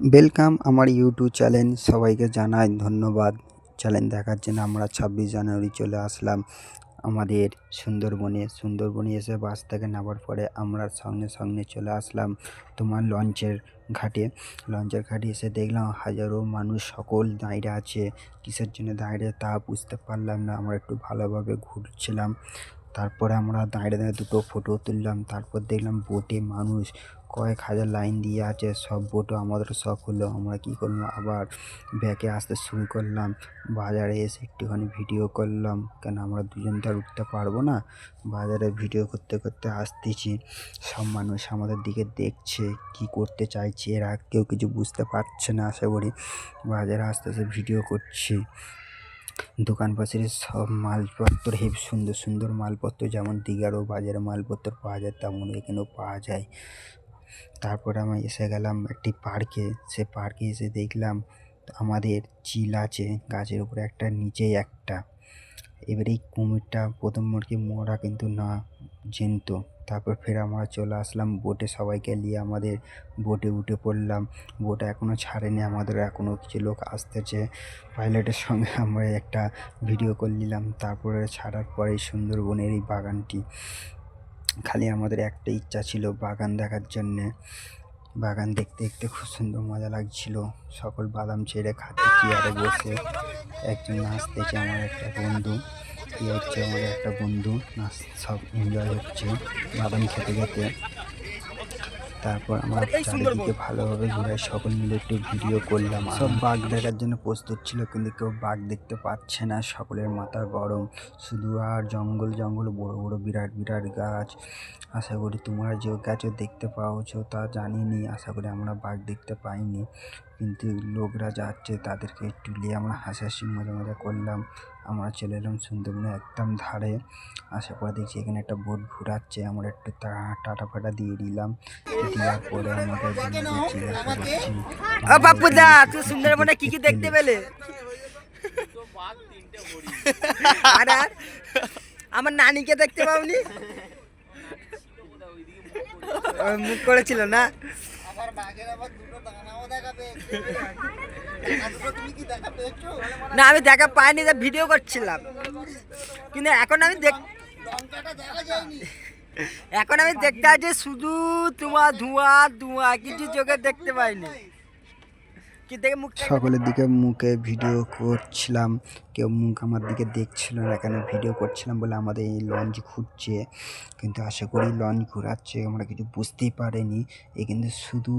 Welcome আমার YouTube channel. সবাইকে জানাই ধন্যবাদ চ্যানেল দেখার জন্য। আমরা 26 জানুয়ারি চলে আসলাম আমাদের সুন্দরবনে এসে বাস থেকে নামার পরে আমরা সঙ্গে সঙ্গে চলে আসলাম তোমার লঞ্চের ঘাটে এসে দেখলাম হাজারো মানুষ সকল দাঁড়িয়ে আছে। কিসের জন্য দাঁড়িয়ে তা বুঝতে পারলাম না। আমরা একটু ভালোভাবে ঘুরছিলাম, তারপরে আমরা দাঁড়িয়ে দুটো ফটো তুললাম। তারপর দেখলাম বোটে মানুষ কয়েক হাজার লাইন দিয়ে আছে, সব বোটও আমাদের শখ হলো। আমরা কী করলাম, আবার ব্যাকে আসতে শুরু করলাম। বাজারে এসে একটুখানি ভিডিও করলাম, কেন আমরা দুজন তো আর উঠতে পারবো না। বাজারে ভিডিও করতে করতে আসতেছি, সব মানুষ আমাদের দিকে দেখছে, কি করতে চাইছে এরা, কেউ কিছু বুঝতে পারছে না। আশা করি বাজারে আস্তে আস্তে ভিডিও করছি। দোকান পাশের সব মালপত্র হেবি সুন্দর সুন্দর মালপত্র, যেমন দীঘারও বাজারে মালপত্র পাওয়া যায় তেমন এখানেও পাওয়া যায়। তারপরে আমি এসে গেলাম একটি পার্কে। সে পার্কে এসে দেখলাম আমাদের চিল আছে গাছের উপরে একটা, নিচেই একটা। এবার এই কুমিরটা প্রথম মুরগি মরা কিন্তু না, জ্যান্ত। তারপর ফের আমরা চলে আসলাম বোটে, সবাইকে নিয়ে আমাদের বোটে উঠে পড়লাম। বোটে এখনও ছাড়েনি আমাদের, এখনও কিছু লোক আসতেছে। পাইলটের সঙ্গে আমরা একটা ভিডিও করে নিলাম। তারপরে ছাড়ার পরে সুন্দরবনের এই বাগানটি, খালি আমাদের একটা ইচ্ছা ছিল বাগান দেখার জন্যে। বাগান দেখতে দেখতে খুব সুন্দর মজা লাগছিল। সকল বাদাম ছেড়ে খাতে চেয়ারে বসে একজন নাচতেছে, আমার একটা বন্ধু, আমার একটা বন্ধু নাচ, সব এনজয় হচ্ছে বাদাম খেতে খেতে। তারপর আমরা চারিদিকে ভালোভাবে ঘুরে সকল মিলে একটু ভিডিও করলাম। সব বাঘ দেখার জন্য প্রস্তুত ছিল, কিন্তু কেউ বাঘ দেখতে পাচ্ছে না। সকলের মাথা গরম, শুধু আর জঙ্গল জঙ্গল, বড় বড় বিরাট বিরাট গাছ। আশা করি তোমরা যে গাছও দেখতে পাওছো তা জানিনি। আশা করি আমরা বাঘ দেখতে পাইনি, কিন্তু লোকরা যাচ্ছে তাদেরকে একটু নিয়ে আমরা হাসাহাসি মজা মজা করলাম। আমরা চলে এলাম সুন্দরবনের একদম ধারে। আসার পরে দেখছি এখানে একটা বোট ঘুরাচ্ছে, আমরা একটু টাটা ফাটা দিয়ে দিলাম। দেওয়ার পরে আমাদের জিজ্ঞাসা করছি, বাপুদা তুই সুন্দরবনে কি কি দেখতে পেলে? আরে আমার নানিকে দেখতে পাওনি? মুখ করেছিল না? না আমি দেখা পাইনি, ভিডিও করছিলাম, কিন্তু এখন আমি দেখতে আছি শুধু তোমার ধোঁয়া ধোঁয়া, কিছু চোখে দেখতে পাইনি। সকলের দিকে মুখে ভিডিও করছিলাম, কেউ মুখ আমার দিকে দেখছিল না। এখানে ভিডিও করছিলাম বলে আমাদের এই লঞ্চ ঘুরছে, কিন্তু আশা করি লঞ্চ ঘোরাচ্ছে আমরা কিছু বুঝতেই পারিনি। এ কিন্তু শুধু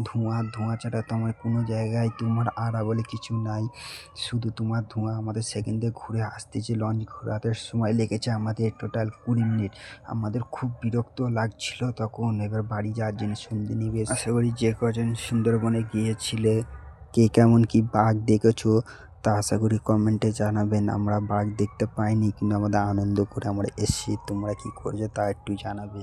ধোঁয়া ধোঁয়া ছাড়া তো আমার কোনো জায়গায় তোমার আড়া বলে কিছু নাই, শুধু তোমার ধোঁয়া। আমাদের সেকেন্ডে ঘুরে আসতেছে, লঞ্চ ঘোরাতে সময় লেগেছে আমাদের টোটাল 20 মিনিট। আমাদের খুব বিরক্ত লাগছিল তখন। এবার বাড়ি যাওয়ার জন্য সন্ধে নিবে। আশা করি যে কজন সুন্দরবনে গিয়েছিলে কে কেমন কি বাঘ দেখেছো তা আশা করি কমেন্টে জানাবেন। আমরা বাঘ দেখতে পাইনি, কিন্তু আমাদের আনন্দ করে আমরা এসেছি। তোমরা কি করছো তা একটু জানাবে।